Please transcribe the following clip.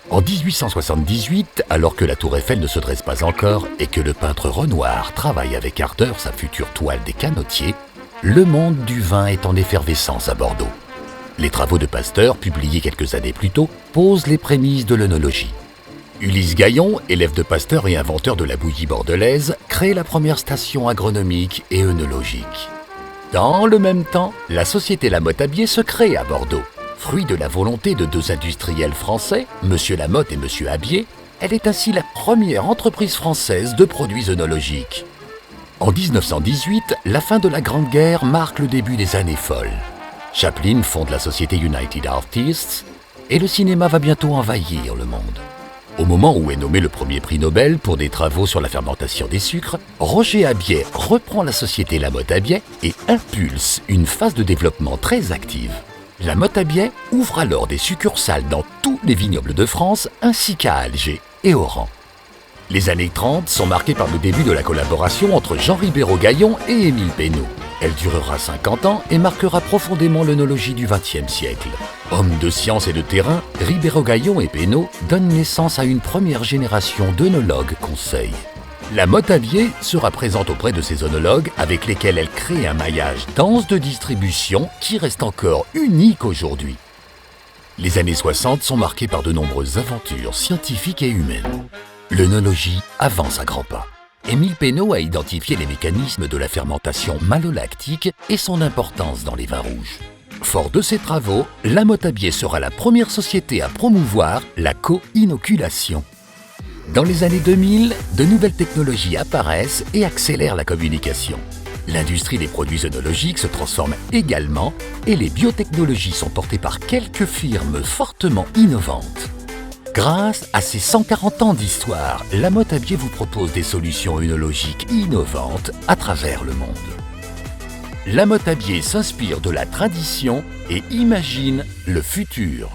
En 1878, alors que la Tour Eiffel ne se dresse pas encore et que le peintre Renoir travaille avec ardeur sa future toile des Canotiers, le monde du vin est en effervescence à Bordeaux. Les travaux de Pasteur, publiés quelques années plus tôt, posent les prémices de l'œnologie. Ulysse Gaillon, élève de Pasteur et inventeur de la bouillie bordelaise, crée la première station agronomique et œnologique. Dans le même temps, la société Lamotte-Abier se crée à Bordeaux. Fruit de la volonté de deux industriels français, M. Lamotte et M. Abier, elle est ainsi la première entreprise française de produits œnologiques. En 1918, la fin de la Grande Guerre marque le début des années folles. Chaplin fonde la société United Artists et le cinéma va bientôt envahir le monde. Au moment où est nommé le premier prix Nobel pour des travaux sur la fermentation des sucres, Roger Abiet reprend la société Lamotte-Abiet et impulse une phase de développement très active. Lamotte-Abiet ouvre alors des succursales dans tous les vignobles de France ainsi qu'à Alger et Oran. Les années 30 sont marquées par le début de la collaboration entre Jean Ribéreau-Gaillon et Émile Peynaud. Elle durera 50 ans et marquera profondément l'œnologie du XXe siècle. Hommes de science et de terrain, Ribéreau-Gaillon et Peynaud donnent naissance à une première génération d'œnologues conseils. Lamotte-Abier sera présente auprès de ces œnologues avec lesquels elle crée un maillage dense de distribution qui reste encore unique aujourd'hui. Les années 60 sont marquées par de nombreuses aventures scientifiques et humaines. L'œnologie avance à grands pas. Émile Peynaud a identifié les mécanismes de la fermentation malolactique et son importance dans les vins rouges. Fort de ses travaux, Lamotte-Abier sera la première société à promouvoir la co-inoculation. Dans les années 2000, de nouvelles technologies apparaissent et accélèrent la communication. L'industrie des produits œnologiques se transforme également et les biotechnologies sont portées par quelques firmes fortement innovantes. Grâce à ses 140 ans d'histoire, Lamotte-Abier vous propose des solutions œnologiques innovantes à travers le monde. Lamotte-Abier s'inspire de la tradition et imagine le futur.